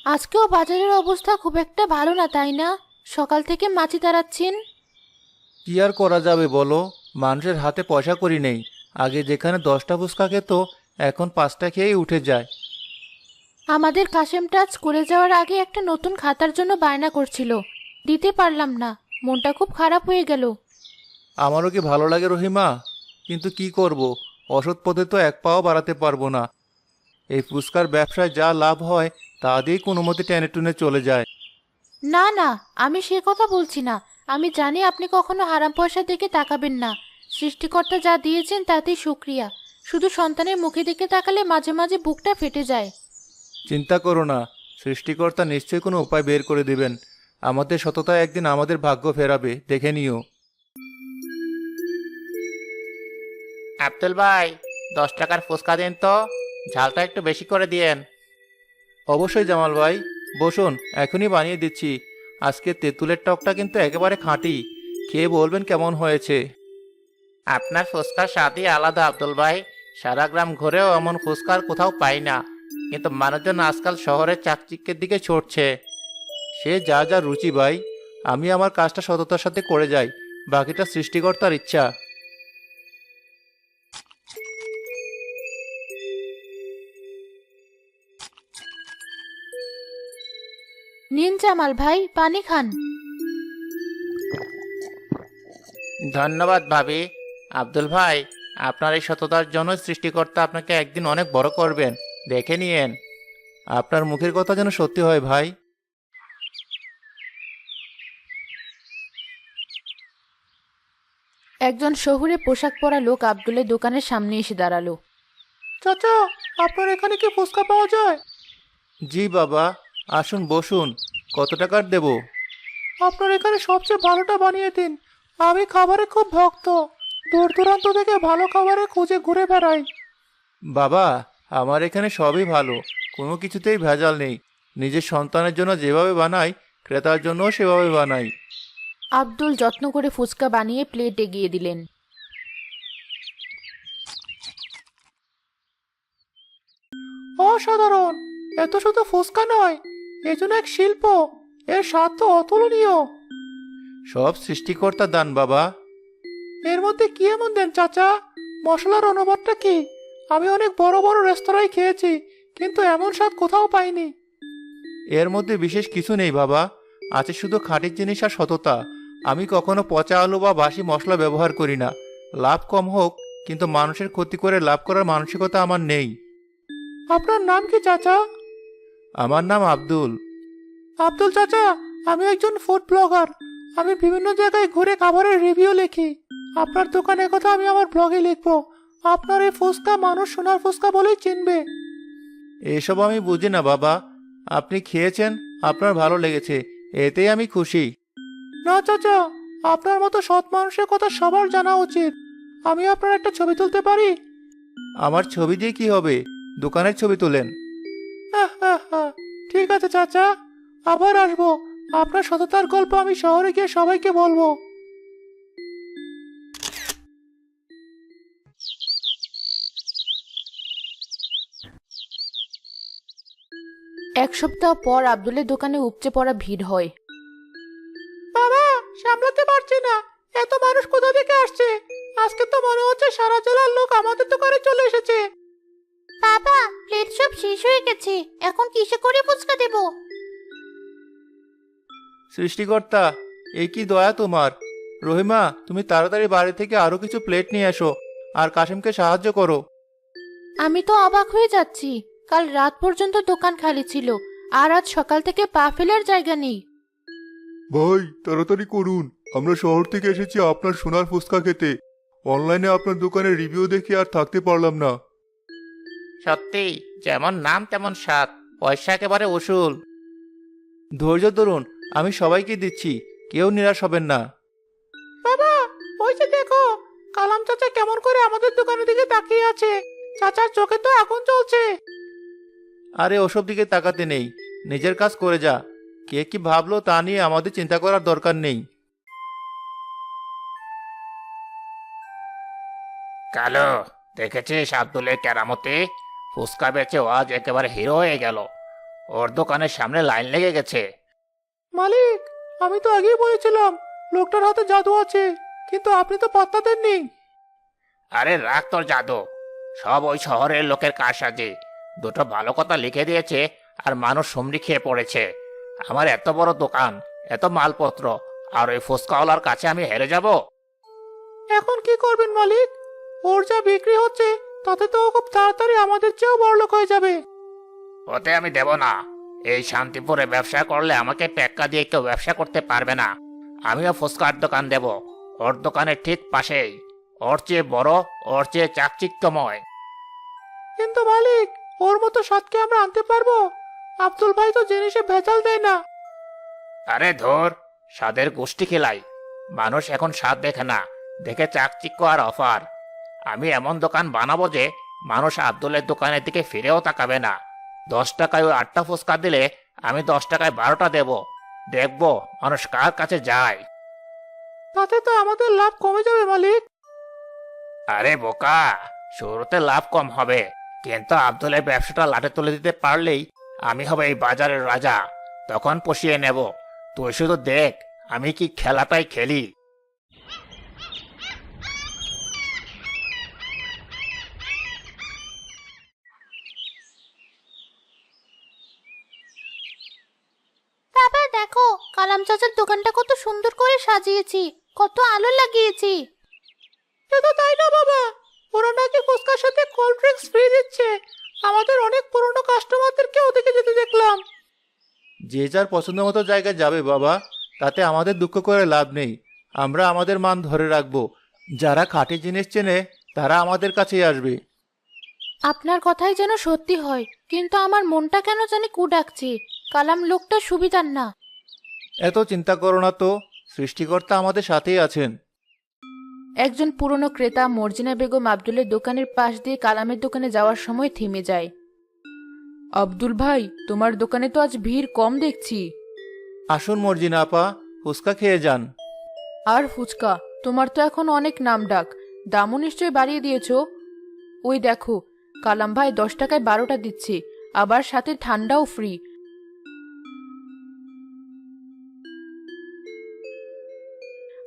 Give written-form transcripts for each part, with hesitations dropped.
আজকেও বাজারের অবস্থা খুব একটা ভালো না, তাই না? সকাল থেকে মাছি তাড়াচ্ছেন। কি আর করা যাবে বলো? মানুষের হাতে পয়সা করি নেই। আগে যেখানে 10টা ফুচকা খেত, এখন 5টা খেয়েই উঠে যায়। আমাদের কাশেমটা স্কুলে যাওয়ার আগে একটা নতুন খাতার জন্য বায়না করছিল, দিতে পারলাম না। মনটা খুব খারাপ হয়ে গেল। আমারও কি ভালো লাগে রহিমা, কিন্তু কি করব, অসৎ পথে তো এক পাও বাড়াতে পারবো না। এই ফুচকার ব্যবসায় যা লাভ হয় তা দিয়েই কোনো মতে টেনে টুনে চলে যায়। না না, আমি সে কথা বলছি না। আমি জানি আপনি কখনো হারাম পয়সার দিকে তাকাবেন না। সৃষ্টিকর্তা যা দিয়েছেন তাতেই শুক্রিয়া। শুধু সন্তানের মুখে দিকে তাকালে মাঝে মাঝে বুকটা ফেটে যায়। চিন্তা করো না, সৃষ্টিকর্তা নিশ্চয়ই কোনো উপায় বের করে দেবেন। আমাদের সততা একদিন আমাদের ভাগ্য ফেরাবে, দেখে নিও। আব্দুল ভাই, 10 টাকার ফুচকা দিন তো। ঝালটা একটু বেশি করে দিয়েন। অবশ্যই জামাল ভাই, বসুন, এখনই বানিয়ে দিচ্ছি। আজকে তেঁতুলের টকটা কিন্তু একেবারে খাঁটি, খেয়ে বলবেন কেমন হয়েছে। আপনার ফুচকার স্বাদই আলাদা আব্দুল ভাই। সারা গ্রাম ঘুরেও এমন ফুচকা আর কোথাও পাই না। কিন্তু মানুষজন আজকাল শহরের চাকচিক্যের দিকে ছুটছে। সে যা যা রুচি ভাই, আমি আমার কাজটা সততার সাথে করে যাই, বাকিটা সৃষ্টিকর্তার ইচ্ছা। নিন জামাল ভাই, পানি খান। ধন্যবাদ ভাবি। আব্দুল ভাই, আপনার এই সততার জন্য সৃষ্টিকর্তা আপনাকে একদিন অনেক বড় করবেন, দেখে নিয়েন। আপনার মুখের কথা যেন সত্যি হয় ভাই। একজন শহুরে পোশাক পরা লোক আব্দুলের দোকানের সামনে এসে দাঁড়ালো। চাচা, আপনার এখানে কি ফুচকা পাওয়া যায়? জি বাবা, আসুন বসুন। কত টাকার দেব? আপনার এখানে সবচেয়ে ভালোটা বানিয়ে দিন। আমি খাবারে খুব ভক্ত, দূর দূরান্ত থেকে ভালো খাবারের খোঁজে ঘুরে বেড়াই। বাবা, আমার এখানে সবই ভালো, কোনো কিছুতেই ভেজাল নেই। নিজের সন্তানের জন্য যেভাবে বানাই, ক্রেতার জন্যও সেভাবে বানাই। আব্দুল যত্ন করে ফুচকা বানিয়ে প্লেট এগিয়ে দিলেন। অসাধারণ! এত শুধু ফুসকা নয়, এ যেন এক শিল্প। এর স্বাদ তো অতুলনীয়। সব সৃষ্টিকর্তার দান বাবা। এর মধ্যে কি এমন দেন চাচা? মশলার অনুবাদটা কি? আমি অনেক বড় বড় রেস্তোরাঁয় খেয়েছি, কিন্তু এমন স্বাদ কোথাও পাইনি। এর মধ্যে বিশেষ কিছু নেই বাবা, আছে শুধু খাঁটি জিনিস আর সততা। আমি কখনো পচা আলু বা বাসি মশলা ব্যবহার করি না। লাভ কম হোক, কিন্তু মানুষের ক্ষতি করে লাভ করার মানসিকতা আমার নেই। আপনার নাম কি চাচা? আমার নাম আব্দুল। আব্দুল চাচা, আমি একজন ফুড ব্লগার। আমি বিভিন্ন জায়গায় ঘুরে খাবারের রিভিউ লিখি। আপনার দোকানের কথা আমি আমার ব্লগে লিখবো। আপনার এই ফুচকা মানুষ সোনার ফুচকা বলেই চিনবে। এসব আমি বুঝি না বাবা। আপনি খেয়েছেন, আপনার ভালো লেগেছে, এতেই আমি খুশি। না চাচা, আপনার মতো সৎ মানুষের কথা সবার জানা উচিত। আমি আপনার একটা ছবি তুলতে পারি? আমার ছবি দিয়ে কি হবে? দোকানের ছবি তোলেন। ঠিক আছে চাচা, আবার আসবো। আপনার সততার গল্প আমি শহরে গিয়ে সবাইকে বলবো। এক সপ্তাহ পর আব্দুলের দোকানে উপচে পড়া ভিড় হয়। বাবা, সামলাতে পারছি না, এত মানুষ কোথা থেকে আসছে। আজকে তো মনে হচ্ছে সারা জেলার লোক আমাদের দোকানে চলে এসেছে। বাবা, প্লেট সব শেষ হয়ে গেছে, এখন কিসে করে ফুচকা দেব? সৃষ্টিকর্তা, এই কি দয়া তোমার! রহিমা, তুমি তাড়াতাড়ি বাড়ি থেকে আরো কিছু প্লেট নিয়ে এসো, আর কাশিমকে সাহায্য করো। আমি তো অবাক হয়ে যাচ্ছি। কাল রাত পর্যন্ত দোকান খালি ছিল, আর আজ সকাল থেকে পা ফেলার জায়গা নেই। ভাই, তাড়াতাড়ি করুন, আমরা শহর থেকে এসেছি আপনার সোনার ফুচকা খেতে। অনলাইনে আপনার দোকানের রিভিউ দেখে আর থাকতে পারলাম না। সত্যি, যেমন নাম তেমন স্বাদ, পয়সা একেবারে উসুল। ধৈর্য ধরুন, আমি সবাইকে দিচ্ছি, কেউ নিরাশ হবেন না। বাবা, ওই যে দেখো, কালাম চাচা কেমন করে আমাদের দোকানের দিকে তাকিয়ে আছে। চাচার চোখে তো আগুন জ্বলছে। আরে ওসব দিকে তাকাতে নেই, নিজের কাজ করে যা। কে কি ভাবলো তা নিয়ে আমাদের চিন্তা করার দরকার নেই। কালো, দেখেছিস আব্দুলের কেরামতি? ফুচকা বেচে ও আজ একেবারে হিরো হয়ে গেল। ওর দোকানের সামনে লাইন লেগে গেছে। মালিক, আমি তো আগেই বলেছিলাম লোকটার হাতে জাদু আছে, কিন্তু আপনি তো পাত্তা দেননি। আরে রাখ তোর জাদু, সব ওই শহরের লোকের কারসাজি। দুটো ভালো কথা লিখে দিয়েছে আর মানুষ হুমড়ি খেয়ে পড়েছে। আমার এত বড় দোকান, এত মালপত্র, আর ওই ফুচকাওয়ালার কাছে আমি হেরে যাব? এখন কি করবেন মালিক? ওর যা বিক্রি হচ্ছে তাতে তো ও খুব তাড়াতাড়ি আমাদের চেয়েও বড়লোক হয়ে যাবে। ওতে আমি দেব না। এই শান্তিপুরে ব্যবসা করলে আমাকে টেক্কা দিয়ে কেউ ব্যবসা করতে পারবে না। আমিও ফুচকার দোকান দেব, ওর দোকানের ঠিক পাশেই। ওর চেয়ে বড়, ওর চেয়ে চাকচিক্যময়। কিন্তু মালিক, ওর মতো স্বাদকে আমরা আনতে পারবো? আব্দুল ভাই তো জিনিসে ভেজাল দেয় না। আরে ধর, স্বাদের গোষ্ঠী খেলাই। মানুষ এখন স্বাদ দেখে না, দেখে চাকচিক্য আর অফার। আমি এমন দোকান বানাবো যে মানুষ আব্দুলের দোকানের দিকে ফিরেও তাকাবে না। 10 টাকায় ওই 8টা ফুচকা দিলে আমি 10 টাকায় 12টা দেব। দেখবো মানুষ কার কাছে যায়। তাতে তো আমাদের লাভ কমে যাবে মালিক। আরে বোকা, শুরুতে লাভ কম হবে, কিন্তু আব্দুলের ব্যবসাটা লাটে তুলে দিতে পারলেই আমি হব এই বাজারের রাজা। তখন পুষিয়ে নেব। তুই শুধু দেখ আমি কি খেলাটাই খেলি। বাবা দেখো, কালাম চাচার দোকানটা কত সুন্দর করে সাজিয়েছি, কত আলো লাগিয়েছি। এটা তাই না বাবা, ওরা নাকি ফুচকার সাথে কোল্ড ড্রিঙ্কস ফ্রি দিচ্ছে। আমাদের অনেক পুরনো কাস্টমারদেরকে ওদিকে যেতে দেখলাম। যে যার পছন্দ মতো জায়গায় যাবে বাবা, তাতে আমাদের দুঃখ করে লাভ নেই। আমরা আমাদের মান ধরে রাখবো। যারা খাঁটি জিনিস চেনে তারা আমাদের কাছেই আসবে। আপনার কথাই যেন সত্যি হয়, কিন্তু আমার মনটা কেন জানি কু ডাকছে। কালাম লোকটা সুবিধার না। এত চিন্তা করো না তো, সৃষ্টিকর্তা আমাদের সাথেই আছেন। একজন পুরনো ক্রেতা মর্জিনা বেগম আব্দুলের দোকানের পাশ দিয়ে কালামের দোকানে যাওয়ার সময় থেমে যায়। আব্দুল ভাই, তোমার দোকানে তো আজ ভিড় কম দেখছি। আসুন মর্জিনা আপা, ফুচকা খেয়ে যান। আর ফুচকা, তোমার তো এখন অনেক নাম ডাক, দামও নিশ্চয় বাড়িয়ে দিয়েছো। ওই দেখো, কালাম ভাই 10 টাকায় 12টা দিচ্ছে, আবার সাথে ঠান্ডাও ফ্রি।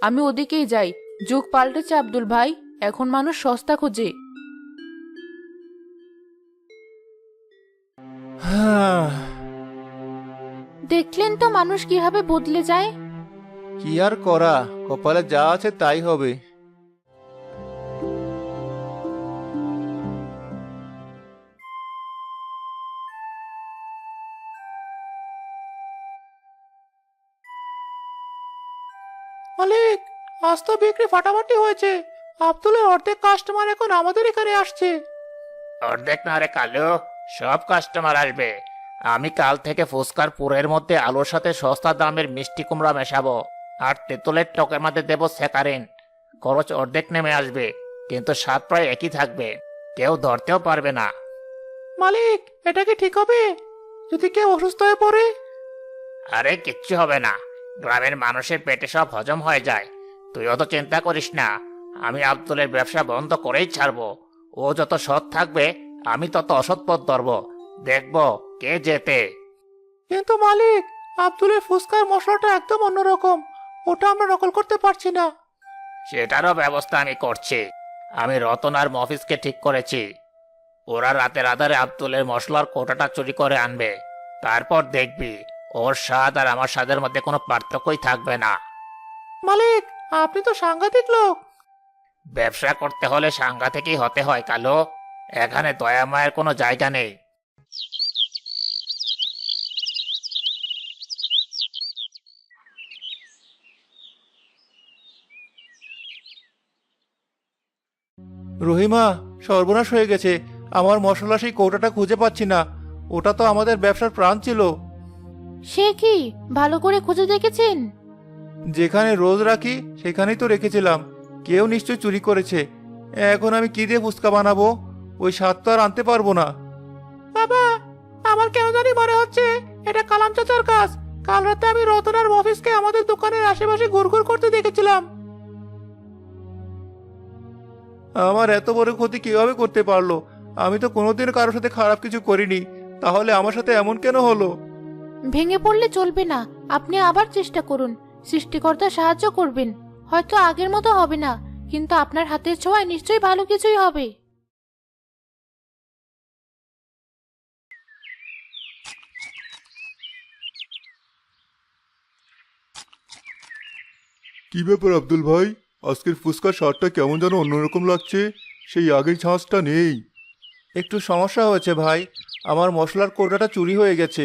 আমি ওদিকেই যাই। যুগ পাল্টেছে আব্দুল ভাই, এখন মানুষ সস্তা খোঁজে। দেখলেন তো মানুষ কিভাবে বদলে যায়। কি আর করা, কপালে যা আছে তাই হবে। মালিক, আজ তো বিক্রি ফাটাফাটি হয়েছে। আব্দুলের অর্ধেক কাস্টমার এখন আমাদের এখানে আসছে। অর্ধেক না রে কালু, সব কাস্টমার আসবে। আমি কাল থেকে ফুচকার পুরের মধ্যে আলুর সাথে সস্তা দামের মিষ্টি কুমড়া মেশাবো, আর তেঁতুলের টকের মধ্যে দেবো স্যাকারিন। খরচ অর্ধেক নেমে আসবে, কিন্তু স্বাদ প্রায় একই থাকবে। কেউ ধরতেও পারবে না। মালিক, এটা কি ঠিক হবে? যদি কেউ অসুস্থ হয়ে পড়ে? আরে কিচ্ছু হবে না, গ্রামের মানুষের পেটে সব হজম হয়ে যায়। তুই অত চিন্তা করিস না। আমি আব্দুলের ব্যবসা বন্ধ করেই ছাড়বো। ও যত সৎ থাকবে আমি তত অসৎ পথ ধরবো। দেখবো কে জেতে। কিন্তু মালিক, আব্দুলের ফুচকার মশলাটা একদম অন্যরকম। ওটা আমরা নকল করতে পারছি না। সেটারও ব্যবস্থা আমি করছি। আমি রতন আর মফিজকে ঠিক করেছি। ওরা রাতের আধারে আব্দুলের মশলার কোটাটা চুরি করে আনবে। তারপর দেখবি ওর স্বাদ আর আমার স্বাদের মধ্যে কোনো পার্থক্যই থাকবে না। মালিক, আপনি তো সাংঘাতিক লোক। ব্যবসা করতে হলে সাংঘাতিকই হতে হয় কালো। এখানে দয়া মায়ের কোনো জায়গা নেই। রহিমা, সর্বনাশ হয়ে গেছে। আমার মশলা সেই কৌটাটা খুঁজে পাচ্ছি না। ওটা তো আমাদের ব্যবসার প্রাণ ছিল। সে কি, ভালো করে খুঁজে দেখেছেন? যেখানে রোজ রাখি সেখানেই তো রেখেছিলাম। কেউ নিশ্চয় চুরি করেছে। এখন আমি কি দিয়ে ফুচকা বানাবো? ওই স্বাদ তো আর আনতে পারবো না। বাবা, আমার কেন জানি মনে হচ্ছে এটা কালাম চাচার কাজ। কাল রাতে আমি রতন আর মফিজকে আমাদের দোকানের আশেপাশে ঘুরঘুর করতে দেখেছিলাম। আমার এত বড় ক্ষতি কিভাবে করতে পারলো? আমি তো কোনোদিন কারোর সাথে খারাপ কিছু করিনি। তাহলে আমার সাথে এমন কেন হলো? ভেঙে পড়লে চলবে না, আপনি আবার চেষ্টা করুন। সৃষ্টিকর্তা সাহায্য করবেন। হয়তো আগের মতো হবে না, কিন্তু আপনার হাতের ছোঁয়ায় নিশ্চয়ই ভালো কিছুই হবে। কি ব্যাপার আব্দুল ভাই, আজকের ফুচকার স্বাদটা কেমন যেন অন্যরকম লাগছে। সেই আগের ঝাঁঝটা নেই। একটু সমস্যা হয়েছে ভাই, আমার মশলার কৌটাটা চুরি হয়ে গেছে।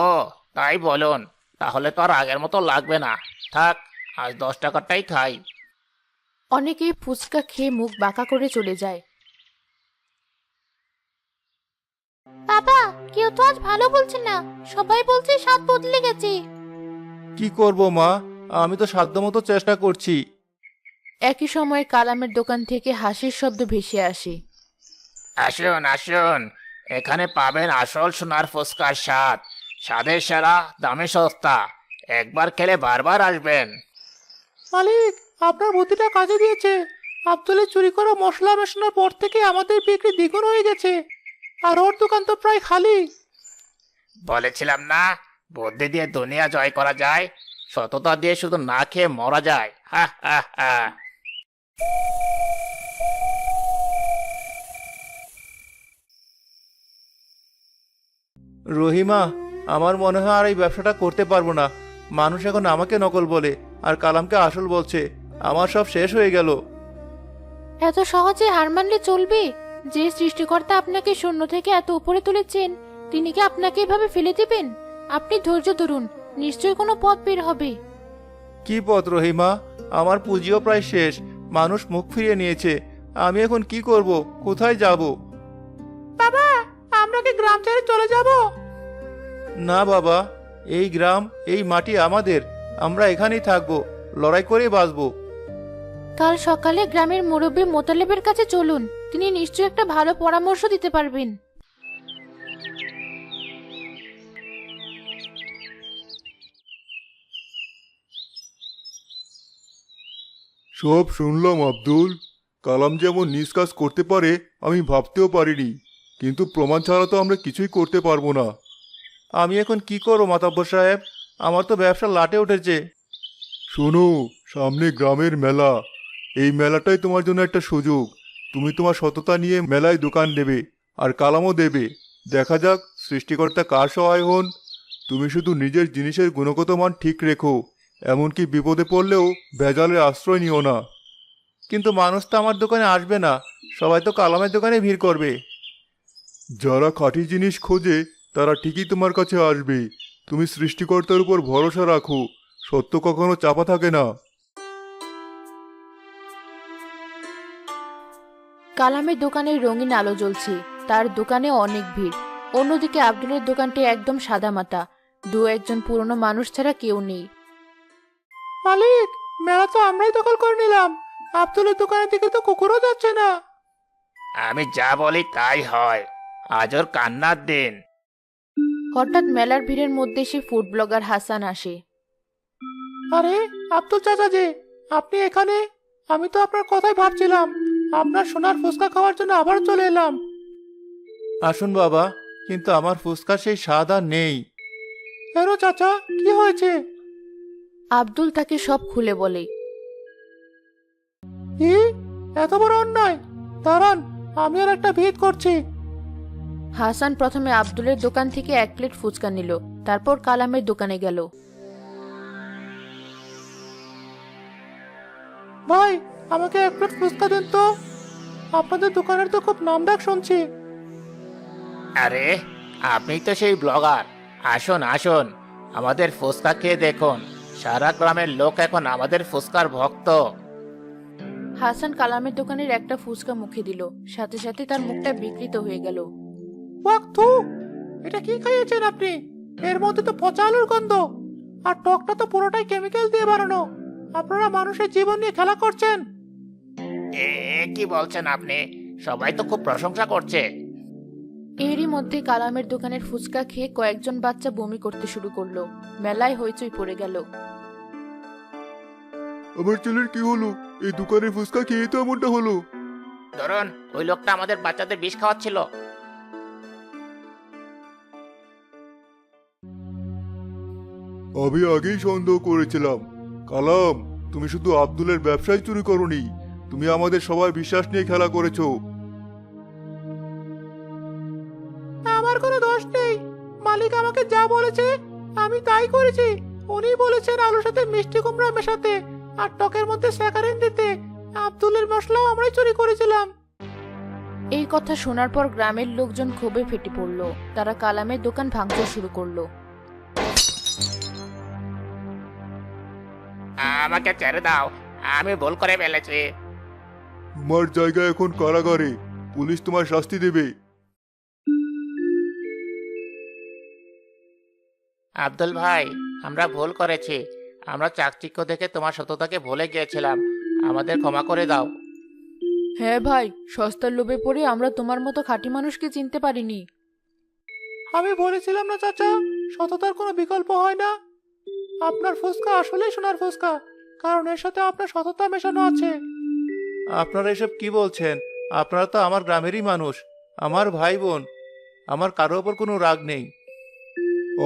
ও, তাই বলুন। তাহলে তো আর আগের মতো লাগবে না। থাক, আজ 10 টাকারটাই খাই। অনেকেই ফুচকা খেয়ে মুখ বাঁকা করে চলে যায়। বাবা, কেউ তো আজ ভালো বলছে না, সবাই বলছে স্বাদ বদলে গেছে। কি করব মা, আমি তো সাধ্যমতো চেষ্টা করছি। একই সময় কালামের দোকান থেকে হাসির শব্দ ভেসে আসে। আসুন আসুন, এখানে পাবেন আসল সোনার ফুচকার স্বাদ। স্বাদের সেরা, দামে সস্তা। একবার খেলে বারবার আসবেন। মালিক, আপনার বুদ্ধিটা কাজে দিয়েছে। আব্দুলের চুরি করা মশলা মেশানোর পর থেকে আমাদের বিক্রি দ্বিগুণ হয়ে গেছে, আর ওর দোকান তো প্রায় খালি। বলেছিলাম না, বুদ্ধি দিয়ে দুনিয়া জয় করা যায়, সততা দিয়ে শুধু না খেয়ে মরা যায়। হা হা হা। রহিমা, আমার মনে হয় আর এই ব্যবসাটা করতে পারবো না। মানুষ এখন আমাকে নকল বলে আর কালামকে আসল বলছে। আমার সব শেষ হয়ে গেল। এত সহজে হার মানলে চলবে? যে সৃষ্টিকর্তা আপনাকে শূন্য থেকে এত উপরে তুলেছেন, তিনি কি আপনাকে এভাবে ফেলে দিবেন? আপনি ধৈর্য ধরুন, নিশ্চয়ই কোনো পথ বের হবে। কি পথ রহিমা? আমার পুঁজিও প্রায় শেষ, মানুষ মুখ ফিরিয়ে নিয়েছে। আমি এখন কি করব, কোথায় যাব? বাবা, আমরা কি গ্রাম ছেড়ে চলে যাব? না বাবা, এই গ্রাম, এই মাটি আমাদের। আমরা এখানেই থাকবো, লড়াই করে বাঁচবো। কাল সকালে গ্রামের মুরব্বী মোতালেবের কাছে চলুন, তিনি নিশ্চয়ই একটা ভালো পরামর্শ দিতে পারবেন। সব শুনলাম আব্দুল। কালাম যেমন নিজ কাজ করতে পারে আমি ভাবতেও পারিনি, কিন্তু প্রমাণ ছাড়া তো আমরা কিছুই করতে পারবো না। আমি এখন কি করবো মাতাব্বর সাহেব? আমার তো ব্যবসা লাটে উঠেছে। শোনো, সামনে গ্রামের মেলা। এই মেলাটাই তোমার জন্য একটা সুযোগ। তুমি তোমার সততা নিয়ে মেলায় দোকান দেবে, আর কালামও দেবে। দেখা যাক সৃষ্টিকর্তা কার সহায় হন। তুমি শুধু নিজের জিনিসের গুণগত মান ঠিক রেখো, এমনকি বিপদে পড়লেও ভেজালের আশ্রয় নিও না। কিন্তু মানুষ তো আমার দোকানে আসবে না, সবাই তো কালামের দোকানে ভিড় করবে। যারা খাঁটি জিনিস খোঁজে তারা ঠিকই তোমার কাছে আসবে। তুমি সৃষ্টিকর্তার উপর ভরসা রাখো, সত্য কখনো চাপা থাকে না। কালামের দোকানে রঙিন আলো জ্বলছে, তার দোকানে অনেক ভিড়। অন্যদিকে আব্দুলের দোকানটি একদম সাদামাটা, দু একজন পুরনো মানুষ ছাড়া কেউ নেই। মালিক, মেলা তো আমরাই দখল করে নিলাম। আব্দুলের দোকানের দিকে তো কুকুরও যাচ্ছে না। আমি যা বলি তাই হয়। আজ ওর কান্নার দিন। হঠাৎ মেলার ভিড়ের মধ্যে সে ফুড ব্লগার হাসান আসে। আরে আব্দুল চাচা যে, আপনি এখানে? আমি তো আপনার কথাই ভাবছিলাম। আপনার সোনার ফুচকা খাওয়ার জন্য আবার চলে এলাম। আসুন বাবা, কিন্তু আমার ফুচকা সেই স্বাদ আর নেই। কেন চাচা, কি হয়েছে? আব্দুল তাকে সব খুলে বলে। কি? এত বড় অন্যায়! দাঁড়ান, আমি আর একটা ভিত করছি। হাসান প্রথমে আব্দুলের দোকান থেকে 1 প্লেট ফুচকা নিল, তারপর কালামের দোকানে গেল। ভাই, আমাকে 1 প্লেট ফুচকা দেন তো। আপনাদের দোকানের তো খুব নামডাক শুনছি। আরে, আপনি তো সেই ব্লগার। আসুন আসুন, আমাদের ফুচকা খেয়ে দেখুন। সারা গ্রামের লোক এখন আমাদের ফুচকার ভক্ত। হাসান কালামের দোকানের একটা ফুচকা মুখে দিল, সাথে সাথে তার মুখটা বিকৃত হয়ে গেল। ওয়াক থু! এটা কি খাইয়েছেন আপনি? এর মধ্যে তো পচা আলুর গন্ধ, আর টকটা তো পুরোটাই কেমিক্যাল দিয়ে বানানো। আপনারা মানুষের জীবন নিয়ে খেলা করছেন। এ কি বলছেন আপনি? সবাই তো খুব প্রশংসা করছে। এরই মধ্যে কালামের দোকানের ফুচকা খেয়ে কয়েকজন বাচ্চা বমি করতে শুরু করলো। মেলায় হইচই পড়ে গেল। আমার ছেলের কি হলো? এই দোকানের ফুচকা খেয়ে তো এমনটা হলো। ধরুন, ওই লোকটা আমাদের বাচ্চাদের বিষ খাওয়াচ্ছিল। আমি আগেই সন্দেহ করেছিলাম। কালাম, তুমি শুধু আব্দুলের ব্যবসায় চুরি করনি, তুমি আমাদের সবার বিশ্বাস নিয়ে খেলা করেছো। আমার কোনো দোষ নেই। মালিক আমাকে যা বলেছে আমি তাই করেছি। উনি বলেছেন আলুর সাথে মিষ্টি কুমড়া মেশাতে আর টকের মধ্যে স্যাকারিন দিতে। আব্দুলের মশলাও আমরাই চুরি করেছিলাম। এই কথা শোনার পর গ্রামের লোকজন ক্ষোভে ফেটে পড়ল। তারা কালামের দোকান ভাঙচুর শুরু করলো। আমাকে ছেড়ে দাও, আমি ভুল করে ফেলেছি। তোমার জায়গা এখন কারাগারে, পুলিশ তোমার শাস্তি দেবে। আব্দুল ভাই, আমরা ভুল করেছি। আমরা চাকচিক্য দেখে তোমার সততাকে ভুলে গিয়েছিলাম, আমাদের ক্ষমা করে দাও। হ্যাঁ ভাই, সস্তার লোভে পড়ে আমরা তোমার মতো খাঁটি মানুষকে চিনতে পারিনি। আমি বলেছিলাম না চাচা, সততার কোনো বিকল্প হয় না। আপনার ফুসকা আসলেই সোনার ফুসকা, কারণ এর সাথে আপনার সততা মেশানো আছে। আপনারা এসব কি বলছেন? আপনারা তো আমার গ্রামেরই মানুষ, আমার ভাই বোন। আমার কারো ওপর কোনো রাগ নেই।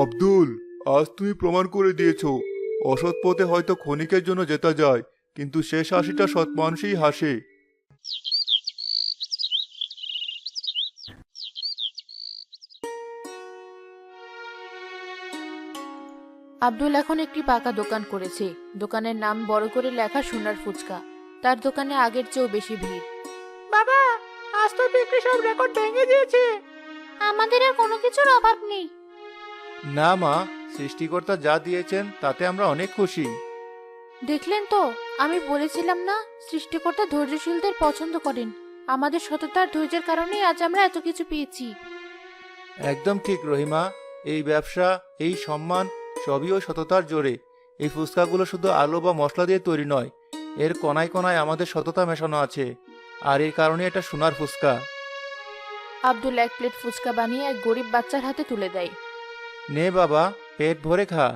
আব্দুল, আজ তুমি প্রমাণ করে দিয়েছো, অসৎ পথে হয়তো ক্ষণিকের জন্য জেতা যায়, কিন্তু শেষ হাসিটা সৎ মানুষই হাসে। আব্দুল এখন একটি পাকা দোকান করেছে। দোকানের নাম বড় করে লেখা সোনার ফুচকা। তার দোকানে আগের চেয়েও বেশি ভিড়। বাবা, আজ তো বিক্রি সব রেকর্ড ভেঙে দিয়েছে। আমাদের আর কোনো কিছুর অভাব নেই। না মা, সৃষ্টিকর্তা যা দিয়েছেন তাতে আমরা অনেক খুশি। দেখলেন তো, আমি বলেছিলাম না, সৃষ্টিকর্তা ধৈর্যশীলদের পছন্দ করেন। আমাদের সততার ধৈর্যের কারণেই আজ আমরা এত কিছু পেয়েছি। একদম ঠিক রহিমা, এই ব্যবসা, এই সম্মান সবই ওই সততার জোরে। এই ফুচকাগুলো শুধু আলু বা মশলা দিয়ে তৈরি নয়, এর কোনায় কোনায় আমাদের সততা মেশানো আছে, আর এই কারণে এটা সোনার ফুচকা। আব্দুল এক প্লেট ফুচকা বানিয়ে এক গরিব বাচ্চার হাতে তুলে দেয়। নে বাবা, পেট ভরে খা।